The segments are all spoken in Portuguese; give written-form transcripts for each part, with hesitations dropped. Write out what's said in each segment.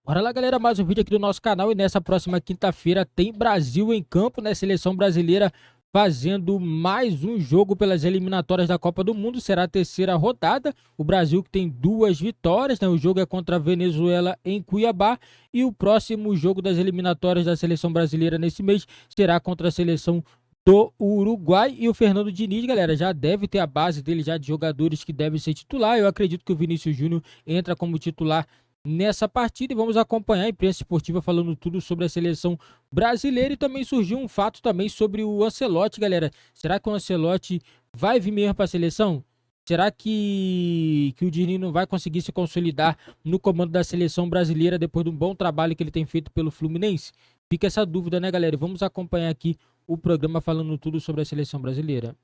Bora lá, galera, mais um vídeo aqui do nosso canal e nessa próxima quinta-feira tem Brasil em campo, né? Seleção brasileira fazendo mais um jogo pelas eliminatórias da Copa do Mundo, será a terceira rodada. O Brasil que tem 2 vitórias, né? O jogo é contra a Venezuela em Cuiabá e o próximo jogo das eliminatórias da seleção brasileira nesse mês será contra a seleção do Uruguai. E o Fernando Diniz, galera, já deve ter a base dele já de jogadores que devem ser titular. Eu acredito que o Vinícius Júnior entra como titular nessa partida e vamos acompanhar a imprensa esportiva falando tudo sobre a seleção brasileira. E também surgiu um fato também sobre o Ancelotti, galera. Será que o Ancelotti vai vir mesmo para a seleção? Será que o Diniz não vai conseguir se consolidar no comando da seleção brasileira depois de um bom trabalho que ele tem feito pelo Fluminense? Fica essa dúvida, né, galera? E vamos acompanhar aqui o programa falando tudo sobre a seleção brasileira.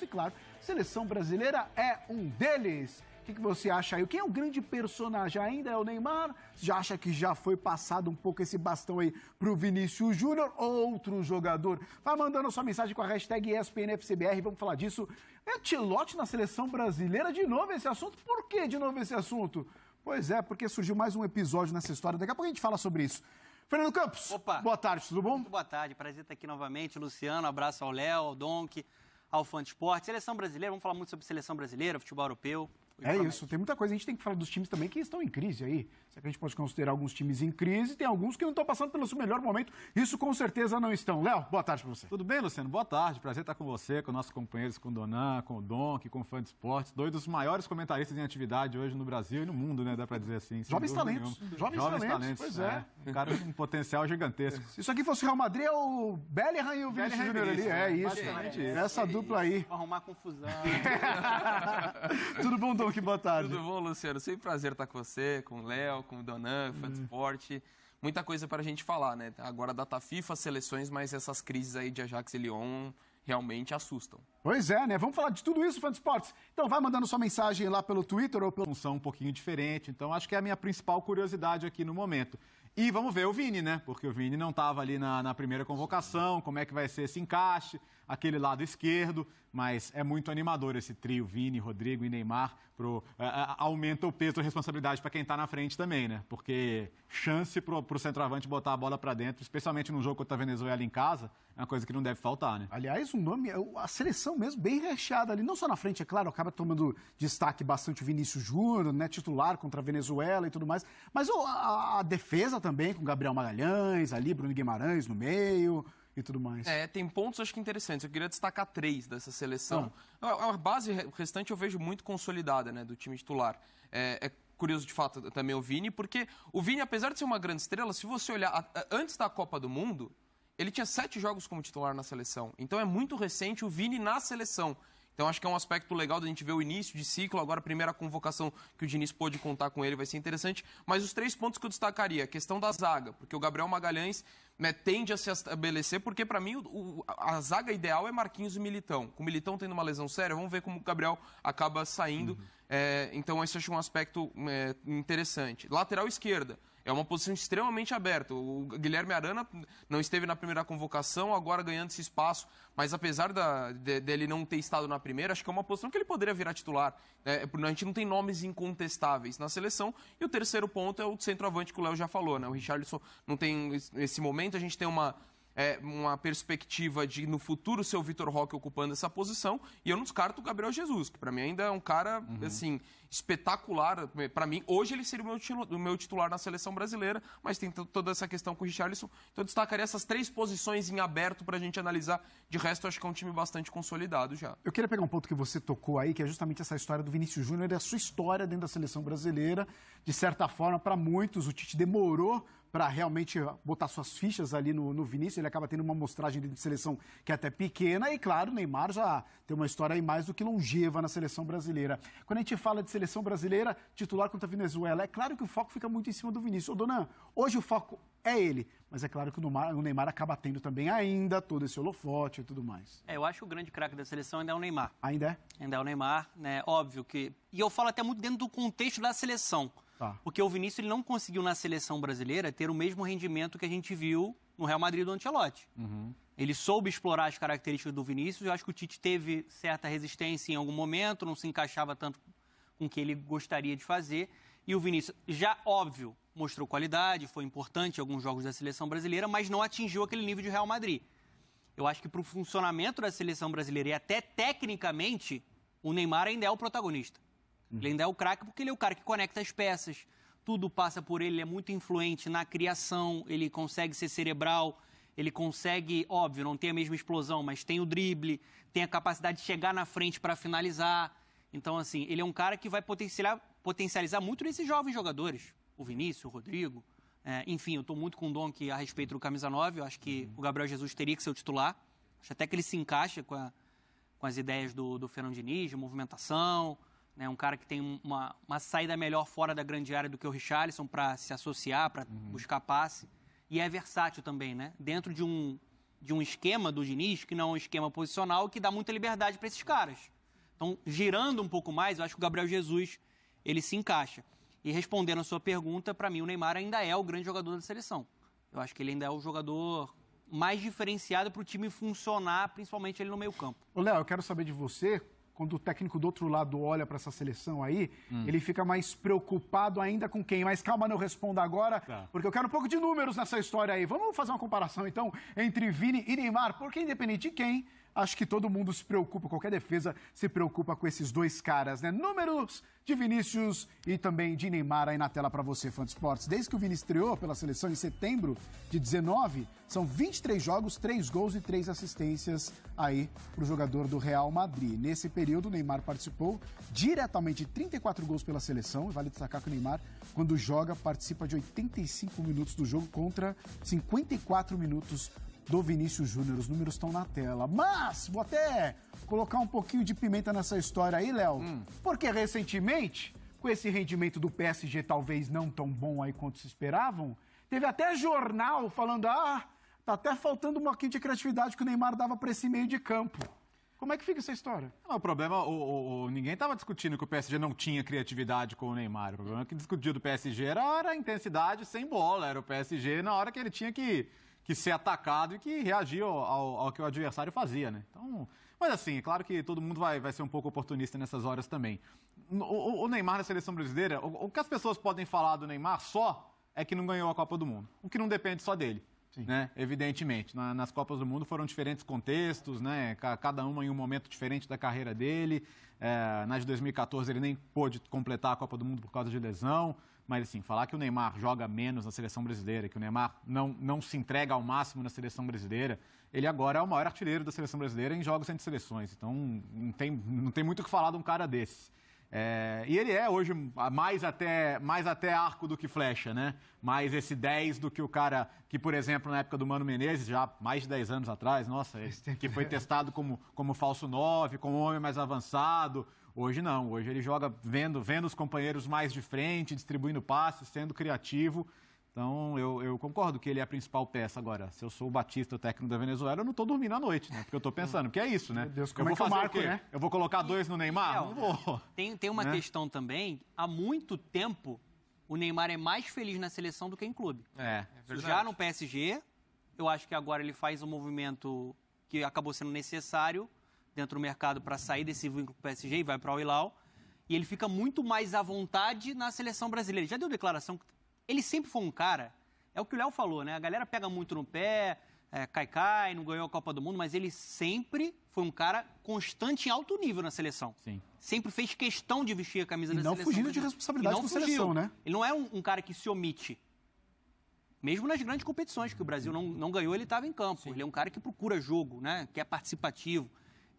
E claro, seleção brasileira é um deles. O que você acha aí? Quem é o grande personagem? Ainda é o Neymar? Já acha que já foi passado um pouco esse bastão aí pro Vinícius Júnior? Outro jogador? Vai mandando sua mensagem com a hashtag ESPNFCBR, vamos falar disso. Ancelotti na seleção brasileira? De novo esse assunto? Por que de novo esse assunto? Pois é, porque surgiu mais um episódio nessa história. Daqui a pouco a gente fala sobre isso. Fernando Campos, Opa. Boa tarde, tudo bom? Muito boa tarde, prazer estar aqui novamente. Luciano, abraço ao Léo, ao Donk, ao Fã de Esporte. Seleção brasileira, vamos falar muito sobre seleção brasileira, futebol europeu. É isso, tem muita coisa. A gente tem que falar dos times também que estão em crise aí. Será que a gente pode considerar alguns times em crise? Tem alguns que não estão passando pelo seu melhor momento. Isso com certeza não estão. Léo, boa tarde para você. Tudo bem, Luciano? Boa tarde. Prazer estar com você, com nossos companheiros, com o Donan, com o Donk, com o Fã de Esportes. Dois dos maiores comentaristas em atividade hoje no Brasil e no mundo, né? Dá para dizer assim. Jovens talentos. Jovens talentos, pois é. Um cara com um potencial gigantesco. Se isso aqui fosse Real Madrid, é o Bellingham e o Vinícius Júnior ali. É isso. Essa dupla aí. Vou arrumar confusão. Tudo bom, Donk? Boa tarde. Tudo bom, Luciano? Sempre prazer estar com você, com o Léo, com o Donan, Fã de Esporte. Muita coisa para a gente falar, né? Agora data FIFA, seleções, mas essas crises aí de Ajax e Lyon realmente assustam. Pois é, né? Vamos falar de tudo isso, Fã de Esportes. Então vai mandando sua mensagem lá pelo Twitter ou pelo... Função um pouquinho diferente, então acho que é a minha principal curiosidade aqui no momento. E vamos ver o Vini, né? Porque o Vini não estava ali na primeira convocação, como é que vai ser esse encaixe, aquele lado esquerdo, mas é muito animador esse trio, Vini, Rodrigo e Neymar, aumenta o peso e a responsabilidade para quem está na frente também, né? Porque chance para o centroavante botar a bola para dentro, especialmente num jogo contra a Venezuela em casa, é uma coisa que não deve faltar, né? Aliás, a seleção mesmo bem recheada ali, não só na frente, é claro, acaba tomando destaque bastante o Vinícius Júnior, né, titular contra a Venezuela e tudo mais, mas a defesa também, com Gabriel Magalhães ali, Bruno Guimarães no meio e tudo mais. Tem pontos, acho que interessantes. Eu queria destacar 3 dessa seleção. A base restante eu vejo muito consolidada, né, do time titular. É curioso, de fato, também o Vini, porque o Vini, apesar de ser uma grande estrela, se você olhar antes da Copa do Mundo, ele tinha 7 jogos como titular na seleção. Então é muito recente o Vini na seleção. Então acho que é um aspecto legal da gente ver o início de ciclo, agora a primeira convocação que o Diniz pôde contar com ele vai ser interessante. Mas os 3 pontos que eu destacaria, a questão da zaga, porque o Gabriel Magalhães, né, tende a se estabelecer, porque para mim a zaga ideal é Marquinhos e Militão. Com o Militão tendo uma lesão séria, vamos ver como o Gabriel acaba saindo. Então esse eu acho um aspecto interessante. Lateral esquerda. É uma posição extremamente aberta. O Guilherme Arana não esteve na primeira convocação, agora ganhando esse espaço, mas apesar dele não ter estado na primeira, acho que é uma posição que ele poderia virar titular. A gente não tem nomes incontestáveis na seleção. E o terceiro ponto é o centroavante que o Léo já falou, né? O Richarlison não tem esse momento, a gente tem uma perspectiva de, no futuro, ser o Vitor Roque ocupando essa posição, e eu não descarto o Gabriel Jesus, que para mim ainda é um cara, assim, espetacular. Para mim, hoje ele seria o meu titular na seleção brasileira, mas tem toda essa questão com o Richarlison, então eu destacaria essas 3 posições em aberto para a gente analisar. De resto, eu acho que é um time bastante consolidado já. Eu queria pegar um ponto que você tocou aí, que é justamente essa história do Vinícius Júnior e a sua história dentro da seleção brasileira. De certa forma, para muitos, o Tite demorou para realmente botar suas fichas ali no Vinícius. Ele acaba tendo uma amostragem de seleção que é até pequena. E, claro, o Neymar já tem uma história aí mais do que longeva na seleção brasileira. Quando a gente fala de seleção brasileira, titular contra a Venezuela, é claro que o foco fica muito em cima do Vinícius. Ô, Donan, hoje o foco é ele. Mas é claro que o Neymar acaba tendo também ainda todo esse holofote e tudo mais. Eu acho que o grande craque da seleção ainda é o Neymar. Ainda é? Ainda é o Neymar, né? Óbvio que... E eu falo até muito dentro do contexto da seleção. Porque o Vinícius ele não conseguiu na seleção brasileira ter o mesmo rendimento que a gente viu no Real Madrid do Ancelotti. Ele soube explorar as características do Vinícius. Eu acho que o Tite teve certa resistência em algum momento, não se encaixava tanto com o que ele gostaria de fazer. E o Vinícius, já óbvio, mostrou qualidade, foi importante em alguns jogos da seleção brasileira, mas não atingiu aquele nível de Real Madrid. Eu acho que para o funcionamento da seleção brasileira e até tecnicamente, o Neymar ainda é o protagonista. Ele ainda é o craque porque ele é o cara que conecta as peças, tudo passa por ele, ele é muito influente na criação, ele consegue ser cerebral, ele consegue, óbvio, não tem a mesma explosão, mas tem o drible, tem a capacidade de chegar na frente para finalizar. Então, assim, ele é um cara que vai potencializar muito nesses jovens jogadores. O Vinícius, o Rodrigo. Enfim, eu estou muito com o Donk a respeito do camisa 9. Eu acho que o Gabriel Jesus teria que ser o titular. Acho até que ele se encaixa com as ideias do Fernando Diniz, de movimentação. Né? Um cara que tem uma saída melhor fora da grande área do que o Richarlison para se associar, para buscar passe. E é versátil também, né? Dentro de um esquema do Diniz, que não é um esquema posicional, que dá muita liberdade para esses caras. Então, girando um pouco mais, eu acho que o Gabriel Jesus, ele se encaixa. E respondendo a sua pergunta, para mim o Neymar ainda é o grande jogador da seleção. Eu acho que ele ainda é o jogador mais diferenciado para o time funcionar, principalmente ele no meio campo. Ô, Léo, eu quero saber de você, quando o técnico do outro lado olha para essa seleção aí, ele fica mais preocupado ainda com quem? Mas calma, não responda agora, porque eu quero um pouco de números nessa história aí. Vamos fazer uma comparação, então, entre Vini e Neymar, porque independente de quem, acho que todo mundo se preocupa, qualquer defesa se preocupa com esses dois caras, né? Números de Vinícius e também de Neymar aí na tela para você, fã de esportes. Desde que o Vini estreou pela seleção em setembro de 19, são 23 jogos, 3 gols e 3 assistências aí para o jogador do Real Madrid. Nesse período, o Neymar participou diretamente de 34 gols pela seleção. Vale destacar que o Neymar, quando joga, participa de 85 minutos do jogo contra 54 minutos do Vinícius Júnior. Os números estão na tela. Mas, vou até colocar um pouquinho de pimenta nessa história aí, Léo. Porque recentemente, com esse rendimento do PSG talvez não tão bom aí quanto se esperavam, teve até jornal falando, tá até faltando um pouquinho de criatividade que o Neymar dava para esse meio de campo. Como é que fica essa história? Não, o problema, ninguém estava discutindo que o PSG não tinha criatividade com o Neymar. O problema que discutia do PSG era a intensidade sem bola. Era o PSG na hora que ele tinha que ser atacado e que reagir ao que o adversário fazia, né? Então, mas assim, é claro que todo mundo vai ser um pouco oportunista nessas horas também. O Neymar na seleção brasileira, o que as pessoas podem falar do Neymar só é que não ganhou a Copa do Mundo. O que não depende só dele, né? Evidentemente. Nas Copas do Mundo foram diferentes contextos, né? Cada uma em um momento diferente da carreira dele. Na de 2014 ele nem pôde completar a Copa do Mundo por causa de lesão. Mas, assim, falar que o Neymar joga menos na seleção brasileira, que o Neymar não se entrega ao máximo na seleção brasileira, ele agora é o maior artilheiro da seleção brasileira em jogos entre seleções. Então, não tem muito o que falar de um cara desse. E ele é hoje mais até arco do que flecha, né? Mais esse 10 do que o cara que, por exemplo, na época do Mano Menezes, já mais de 10 anos atrás, que foi testado como falso 9, como homem mais avançado. Hoje não, hoje ele joga vendo os companheiros mais de frente, distribuindo passes, sendo criativo. Então, eu concordo que ele é a principal peça. Agora, se eu sou o Batista, o técnico da Venezuela, eu não estou dormindo à noite, né? Porque eu estou pensando, que é isso, né? Meu Deus, eu vou fazer o quê? Né? Eu vou colocar 2 no Neymar? Não vou. Tem uma questão também, há muito tempo, o Neymar é mais feliz na seleção do que em clube. É verdade. Já no PSG, eu acho que agora ele faz um movimento que acabou sendo necessário dentro do mercado para sair desse vínculo com o PSG e vai para o Al-Hilal. E ele fica muito mais à vontade na seleção brasileira. Ele já deu declaração que ele sempre foi um cara, é o que o Léo falou, né? A galera pega muito no pé, cai, não ganhou a Copa do Mundo, mas ele sempre foi um cara constante em alto nível na seleção. Sim. Sempre fez questão de vestir a camisa da seleção. E não fugindo de responsabilidade com a seleção, né? Ele não é um cara que se omite. Mesmo nas grandes competições que o Brasil não ganhou, ele estava em campo. Sim. Ele é um cara que procura jogo, né? Que é participativo.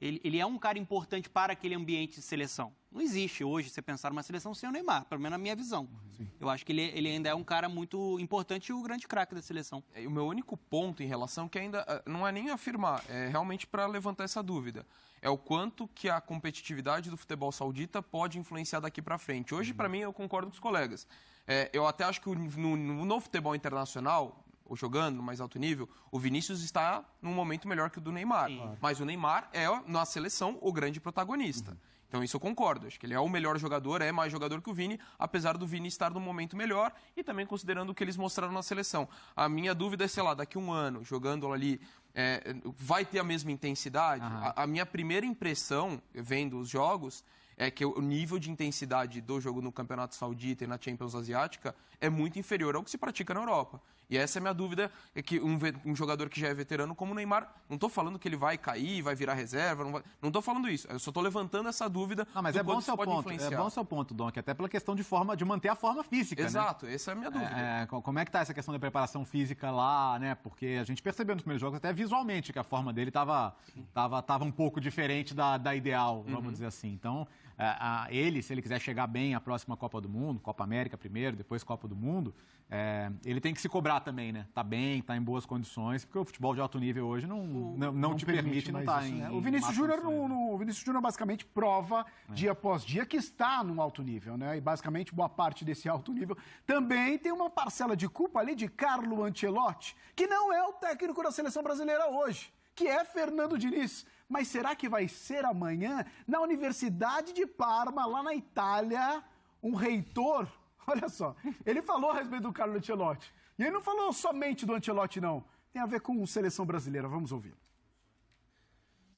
Ele é um cara importante para aquele ambiente de seleção. Não existe hoje você pensar numa seleção sem o Neymar, pelo menos na minha visão. Sim. Eu acho que ele ainda é um cara muito importante e o grande craque da seleção. O meu único ponto em relação, que ainda não é nem afirmar, é realmente para levantar essa dúvida, é o quanto que a competitividade do futebol saudita pode influenciar daqui para frente. Hoje, para mim, eu concordo com os colegas. Eu até acho que no futebol internacional, ou jogando no mais alto nível, o Vinícius está num momento melhor que o do Neymar. Sim. Mas o Neymar é, na seleção, o grande protagonista. Então isso eu concordo. Acho que ele é o melhor jogador, é mais jogador que o Vini, apesar do Vini estar num momento melhor e também considerando o que eles mostraram na seleção. A minha dúvida é, sei lá, daqui a um ano, jogando ali, vai ter a mesma intensidade? A minha primeira impressão, vendo os jogos, é que o nível de intensidade do jogo no Campeonato Saudita e na Champions Asiática é muito inferior ao que se pratica na Europa. E essa é a minha dúvida, é que um jogador que já é veterano como o Neymar, não estou falando que ele vai cair, vai virar reserva, não estou falando isso, eu só estou levantando essa dúvida. Não, mas é bom seu ponto, Donk, até pela questão de manter a forma física, Exato, né? Essa é a minha dúvida. Como é que está essa questão da preparação física lá, né? Porque a gente percebeu nos primeiros jogos, até visualmente, que a forma dele estava um pouco diferente da ideal, vamos dizer assim. Então, se ele quiser chegar bem à próxima Copa do Mundo, Copa América primeiro, depois Copa do Mundo, ele tem que se cobrar também, né? Tá bem, tá em boas condições, porque o futebol de alto nível hoje não te permite, não tá em... O Vinícius Júnior basicamente prova dia após dia que está num alto nível, né? E basicamente boa parte desse alto nível também tem uma parcela de culpa ali de Carlo Ancelotti, que não é o técnico da seleção brasileira hoje, que é Fernando Diniz. Mas será que vai ser amanhã, na Universidade de Parma, lá na Itália, um reitor? Olha só, ele falou a respeito do Carlo Ancelotti. E ele não falou somente do Ancelotti, não. Tem a ver com seleção brasileira. Vamos ouvir.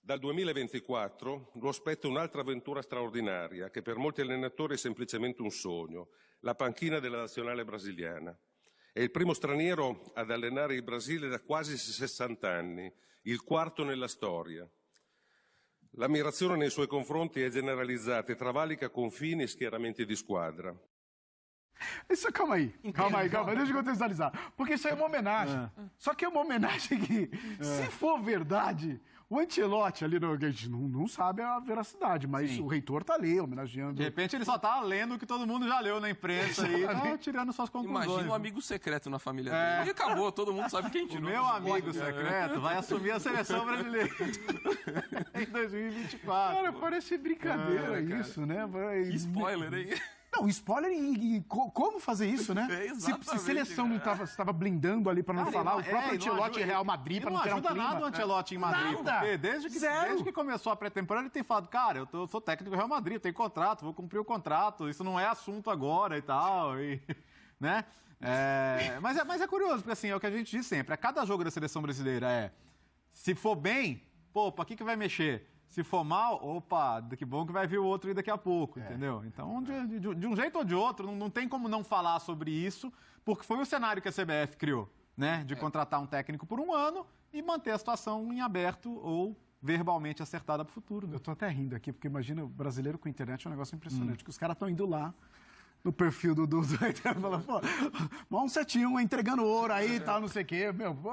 Dal 2024 lo aspetta un'altra avventura straordinaria, che per molti allenatori è semplicemente un sogno, la panchina della nazionale brasiliana. È il primo straniero ad allenare il Brasile da quasi 60 anni, il quarto nella storia. L'ammirazione nei suoi confronti è generalizzata e travalica confini e schieramenti di squadra. Isso, calma aí, deixa eu contextualizar. Porque isso aí é uma homenagem. Só que é uma homenagem que, se for verdade, o Ancelotti ali, a gente não sabe a veracidade, mas o reitor tá ali, homenageando. De repente ele só tá lendo o que todo mundo já leu na imprensa e tá tirando suas conclusões. Imagina um amigo secreto na família dele. E acabou, todo mundo sabe quem tirou. O meu amigo secreto vai assumir a seleção brasileira em 2024. Cara, parece brincadeira isso, né? Que spoiler, hein? Não, spoiler e como fazer isso, né? Se a seleção não estava blindando ali para não falar, o próprio Ancelotti e Real Madrid para não ter um clima. Não ajuda nada o Ancelotti em Madrid, porque desde que começou a pré-temporada ele tem falado, cara, eu sou técnico do Real Madrid, eu tenho contrato, vou cumprir o contrato, isso não é assunto agora e tal, né? Mas é curioso, porque assim, é o que a gente diz sempre, a cada jogo da seleção brasileira se for bem, pra que vai mexer? Se for mal, que bom que vai vir o outro aí daqui a pouco, entendeu? Então, de um jeito ou de outro, não tem como não falar sobre isso, porque foi o cenário que a CBF criou, né? De contratar um técnico por um ano e manter a situação em aberto ou verbalmente acertada para o futuro. Né? Eu tô até rindo aqui, porque imagina, o brasileiro com internet é um negócio impressionante, que os caras estão indo lá no perfil do falando, pô, 171 entregando ouro aí e tal, não sei o quê,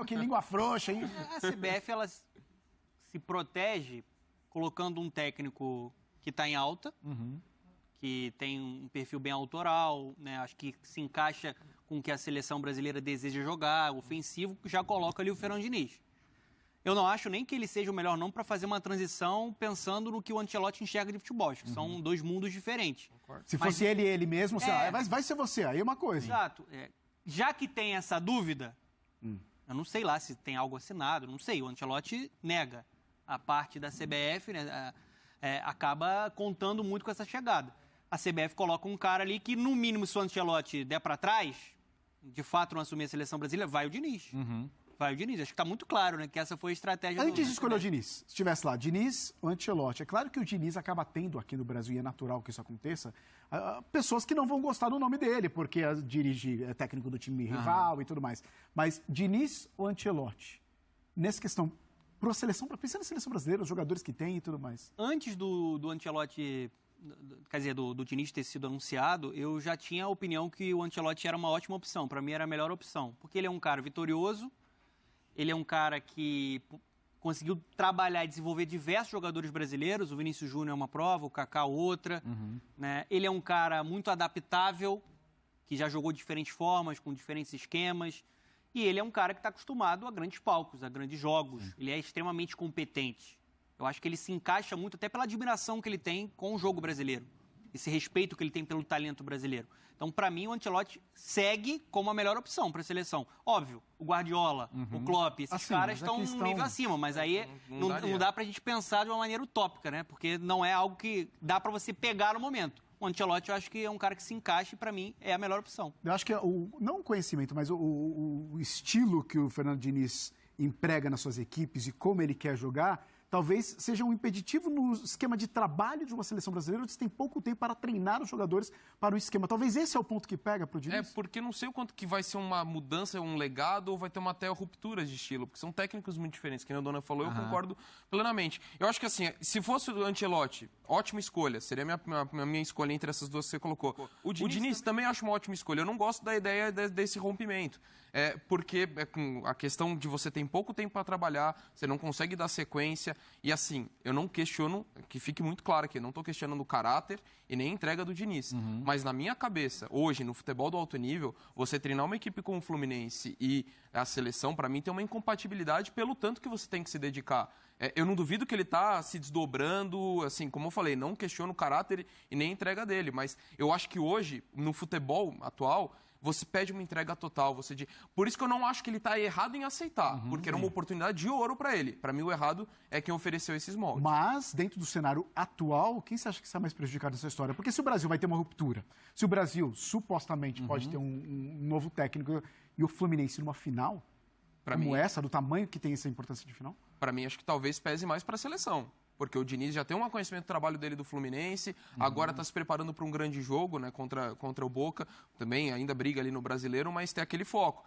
que língua frouxa, hein? A CBF, ela se protege colocando um técnico que está em alta, que tem um perfil bem autoral, né? Acho que se encaixa com o que a seleção brasileira deseja jogar, ofensivo, já coloca ali o Fernando Diniz. Eu não acho nem que ele seja o melhor nome para fazer uma transição pensando no que o Ancelotti enxerga de futebol, que são dois mundos diferentes. Se fosse ele mesmo, vai ser você, aí é uma coisa. Exato. Já que tem essa dúvida, eu não sei lá se tem algo assinado, não sei, o Ancelotti nega. A parte da CBF, né, acaba contando muito com essa chegada. A CBF coloca um cara ali que, no mínimo, se o Ancelotti der para trás, de fato não assumir a seleção brasileira, vai o Diniz. Vai o Diniz. Acho que está muito claro, né, que essa foi a estratégia. Antes de escolher o Diniz, se estivesse lá, Diniz ou Ancelotti, é claro que o Diniz acaba tendo aqui no Brasil, e é natural que isso aconteça, pessoas que não vão gostar do nome dele, porque é técnico do time rival e tudo mais. Mas Diniz ou Ancelotti, nessa questão... Pensando na seleção brasileira, os jogadores que tem e tudo mais. Antes do Ancelotti, quer dizer, do Diniz ter sido anunciado, eu já tinha a opinião que o Ancelotti era uma ótima opção. Para mim era a melhor opção. Porque ele é um cara vitorioso, ele é um cara que conseguiu trabalhar e desenvolver diversos jogadores brasileiros. O Vinícius Júnior é uma prova, o Kaká outra. Né? Ele é um cara muito adaptável, que já jogou de diferentes formas, com diferentes esquemas. E ele é um cara que está acostumado a grandes palcos, a grandes jogos. Ele é extremamente competente. Eu acho que ele se encaixa muito, até pela admiração que ele tem com o jogo brasileiro. Esse respeito que ele tem pelo talento brasileiro. Então, para mim, o Ancelotti segue como a melhor opção para a seleção. Óbvio, o Guardiola, o Klopp, esses caras estão um nível acima. Mas aí não dá para a gente pensar de uma maneira utópica, né? Porque não é algo que dá para você pegar no momento. O Ancelotti, eu acho que é um cara que se encaixa e, para mim, é a melhor opção. Eu acho que não o conhecimento, mas o estilo que o Fernando Diniz emprega nas suas equipes e como ele quer jogar talvez seja um impeditivo no esquema de trabalho de uma seleção brasileira, onde você tem pouco tempo para treinar os jogadores para o esquema. Talvez esse é o ponto que pega para o Diniz. Porque não sei o quanto que vai ser uma mudança, um legado, ou vai ter uma até ruptura de estilo, porque são técnicos muito diferentes. Que nem a Dona falou, eu concordo plenamente. Eu acho que assim, se fosse o Ancelotti, ótima escolha, seria a minha escolha entre essas duas que você colocou. O Diniz também acho uma ótima escolha. Eu não gosto da ideia desse rompimento. Porque a questão de você ter pouco tempo para trabalhar, você não consegue dar sequência. E assim, eu não questiono, que fique muito claro aqui, eu não estou questionando o caráter e nem a entrega do Diniz. Mas na minha cabeça, hoje, no futebol do alto nível, você treinar uma equipe como o Fluminense e a seleção, para mim, tem uma incompatibilidade pelo tanto que você tem que se dedicar. Eu não duvido que ele está se desdobrando, assim, como eu falei, não questiono o caráter e nem a entrega dele. Mas eu acho que hoje, no futebol atual, você pede uma entrega total. Por isso que eu não acho que ele está errado em aceitar, porque era uma oportunidade de ouro para ele. Para mim, o errado é quem ofereceu esses moldes. Mas, dentro do cenário atual, quem você acha que está mais prejudicado nessa história? Porque se o Brasil vai ter uma ruptura, se o Brasil supostamente pode ter um novo técnico e o Fluminense numa final, essa, do tamanho que tem essa importância de final? Para mim, acho que talvez pese mais para a seleção. Porque o Diniz já tem um conhecimento do trabalho dele do Fluminense, agora está se preparando para um grande jogo, né, contra o Boca, também ainda briga ali no Brasileiro, mas tem aquele foco.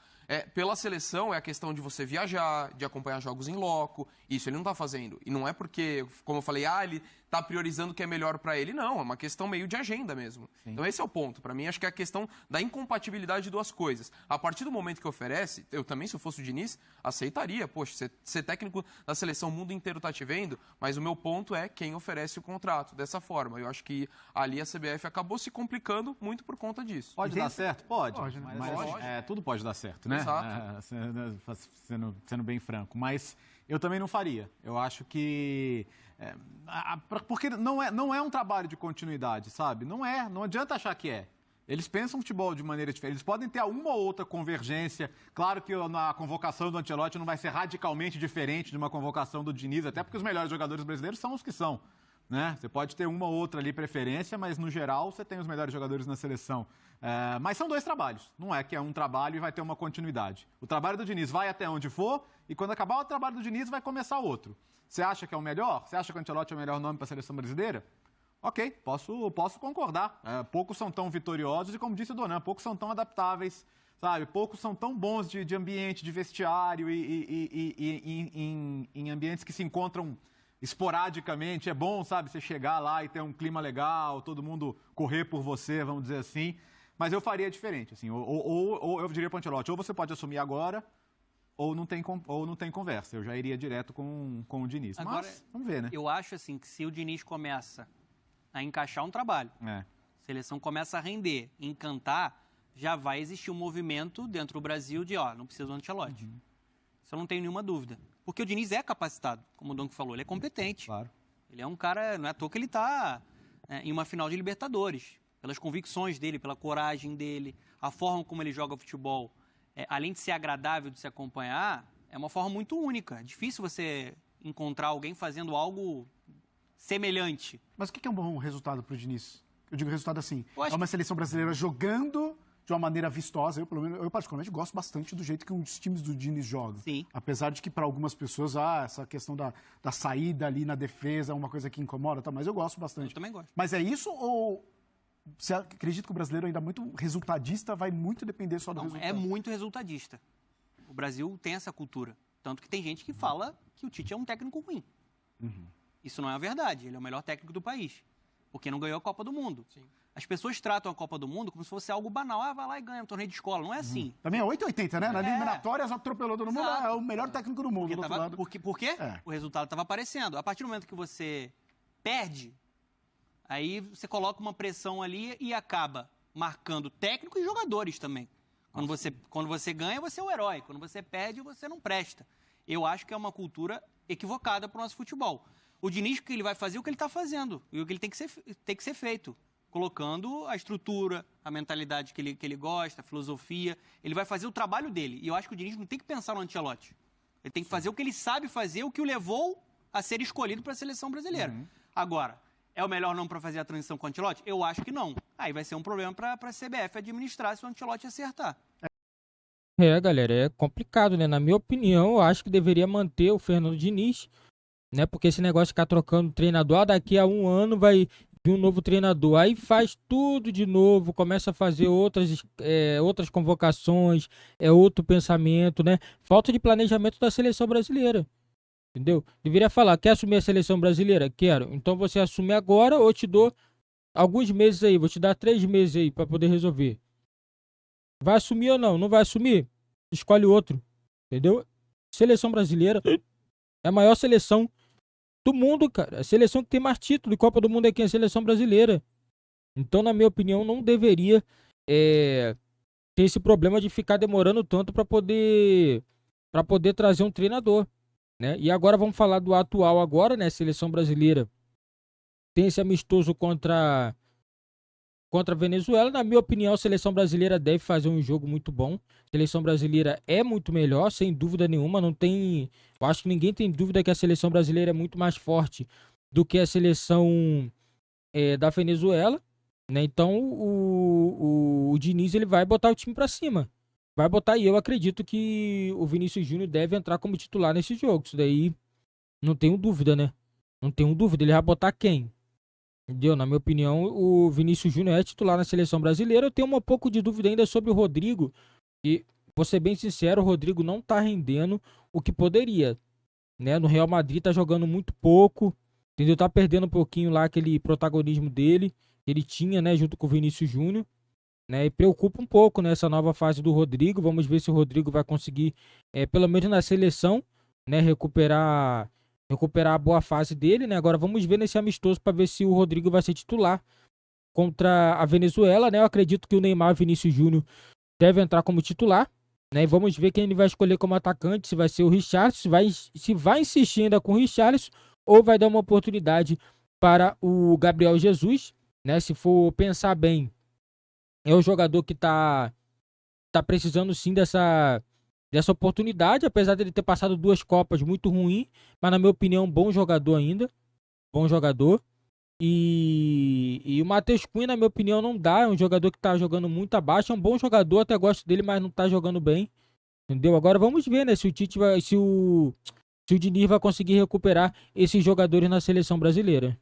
Pela seleção é a questão de você viajar, de acompanhar jogos em loco, isso ele não está fazendo. E não é porque, como eu falei, ele está priorizando o que é melhor para ele, não, é uma questão meio de agenda mesmo. Sim. Então esse é o ponto. Para mim, acho que é a questão da incompatibilidade de duas coisas. A partir do momento que oferece, eu também, se eu fosse o Diniz, aceitaria. Poxa, ser técnico da seleção, o mundo inteiro está te vendo, mas o meu ponto é quem oferece o contrato dessa forma. Eu acho que ali a CBF acabou se complicando muito por conta disso. Pode dar certo? Pode. Mas tudo pode dar certo, né? Exato. Sendo bem franco. Mas eu também não faria. Eu acho que... porque não é um trabalho de continuidade, sabe? Não adianta achar que é. Eles pensam futebol de maneira diferente. Eles podem ter uma ou outra convergência. Claro que a convocação do Ancelotti não vai ser radicalmente diferente de uma convocação do Diniz, até porque os melhores jogadores brasileiros são os que são. Né? Você pode ter uma ou outra ali preferência, mas no geral você tem os melhores jogadores na seleção. Mas são dois trabalhos. Não é que é um trabalho e vai ter uma continuidade. O trabalho do Diniz vai até onde for e quando acabar o trabalho do Diniz vai começar outro. Você acha que é o melhor? Você acha que o Ancelotti é o melhor nome para a seleção brasileira? Ok, posso concordar. Poucos são tão vitoriosos e, como disse o Donan, poucos são tão adaptáveis, sabe? Poucos são tão bons de ambiente, de vestiário e em ambientes que se encontram esporadicamente. É bom, sabe, você chegar lá e ter um clima legal, todo mundo correr por você, vamos dizer assim. Mas eu faria diferente, assim. Ou eu diria para o Ancelotti, ou você pode assumir agora, ou não tem conversa. Eu já iria direto com o Diniz. Agora, mas vamos ver, né? Eu acho assim que se o Diniz começa a encaixar um trabalho, a seleção começa a render, encantar, já vai existir um movimento dentro do Brasil de, não precisa do Ancelotti. Isso eu não tenho nenhuma dúvida. Porque o Diniz é capacitado, como o Donk falou, ele é competente. Claro. Ele é um cara, não é à toa que ele está em uma final de Libertadores, pelas convicções dele, pela coragem dele, a forma como ele joga futebol, além de ser agradável de se acompanhar, é uma forma muito única. É difícil você encontrar alguém fazendo algo semelhante. Mas o que é um bom resultado para o Diniz? Eu digo resultado assim, é uma seleção brasileira jogando de uma maneira vistosa. Eu particularmente gosto bastante do jeito que os times do Diniz jogam. Sim. Apesar de que para algumas pessoas, essa questão da saída ali na defesa é uma coisa que incomoda, tá? Mas eu gosto bastante. Eu também gosto. Mas é isso ou você acredita que o brasileiro ainda é muito resultadista, vai muito depender só do resultado? É muito resultadista. O Brasil tem essa cultura. Tanto que tem gente que fala que o Tite é um técnico ruim. Isso não é a verdade. Ele é o melhor técnico do país. Porque não ganhou a Copa do Mundo. Sim. As pessoas tratam a Copa do Mundo como se fosse algo banal. Vai lá e ganha um torneio de escola. Não é assim. Também é 880, né? Na eliminatória, atropelou todo mundo. É o melhor técnico do mundo. Por quê? O resultado estava aparecendo. A partir do momento que você perde, aí você coloca uma pressão ali e acaba marcando técnico e jogadores também. Quando você ganha, você é o herói. Quando você perde, você não presta. Eu acho que é uma cultura equivocada para o nosso futebol. O Diniz, que ele vai fazer o que ele está fazendo e o que ele tem que ser feito, colocando a estrutura, a mentalidade que ele gosta, a filosofia. Ele vai fazer o trabalho dele. E eu acho que o Diniz não tem que pensar no Ancelotti. Ele tem que fazer o que ele sabe fazer, o que o levou a ser escolhido para a seleção brasileira. Agora, é o melhor nome para fazer a transição com o Ancelotti? Eu acho que não. Aí vai ser um problema para a CBF administrar se o Ancelotti acertar. Galera, é complicado, né? Na minha opinião, eu acho que deveria manter o Fernando Diniz, né? Porque esse negócio de ficar trocando treinador, daqui a 1 ano vai vir um novo treinador. Aí faz tudo de novo, começa a fazer outras convocações, outro pensamento, né? Falta de planejamento da seleção brasileira. Entendeu? Deveria falar, quer assumir a seleção brasileira? Quero. Então você assume agora ou eu te dou alguns meses aí, vou te dar 3 meses aí para poder resolver. Vai assumir ou não? Não vai assumir? Escolhe outro. Entendeu? Seleção brasileira é a maior seleção do mundo, cara. A seleção que tem mais título de Copa do Mundo aqui é a seleção brasileira. Então, na minha opinião, não deveria ter esse problema de ficar demorando tanto para poder trazer um treinador, né? E agora vamos falar do atual agora, né? A seleção brasileira tem esse amistoso contra a Venezuela. Na minha opinião, a seleção brasileira deve fazer um jogo muito bom. A seleção brasileira é muito melhor, sem dúvida nenhuma. Não tem, eu acho que ninguém tem dúvida que a seleção brasileira é muito mais forte do que a seleção da Venezuela, né? Então o Diniz ele vai botar o time para cima. Vai botar, e eu acredito que o Vinícius Júnior deve entrar como titular nesse jogo. Isso daí não tenho dúvida, né? Não tenho dúvida. Ele vai botar quem? Entendeu? Na minha opinião, o Vinícius Júnior é titular na seleção brasileira. Eu tenho um pouco de dúvida ainda sobre o Rodrigo. E, vou ser bem sincero, o Rodrigo não tá rendendo o que poderia, né? No Real Madrid tá jogando muito pouco, entendeu? Tá perdendo um pouquinho lá aquele protagonismo dele, que ele tinha, né? Junto com o Vinícius Júnior, né? E preocupa um pouco nessa nova fase do Rodrigo. Vamos ver se o Rodrigo vai conseguir, pelo menos na seleção, né? Recuperar a boa fase dele, né? Agora vamos ver nesse amistoso para ver se o Rodrigo vai ser titular contra a Venezuela, né? Eu acredito que o Neymar e Vinícius Júnior deve entrar como titular, né? E vamos ver quem ele vai escolher como atacante, se vai ser o Richarlison, se vai insistir ainda com o Richarlison ou vai dar uma oportunidade para o Gabriel Jesus, né? Se for pensar bem, é o jogador que tá precisando sim dessa oportunidade, apesar dele ter passado 2 Copas muito ruim, mas na minha opinião, bom jogador ainda. Bom jogador. E o Matheus Cunha, na minha opinião, não dá. É um jogador que tá jogando muito abaixo. É um bom jogador, até gosto dele, mas não tá jogando bem. Entendeu? Agora vamos ver, né? Se o Tite se o Diniz vai conseguir recuperar esses jogadores na seleção brasileira.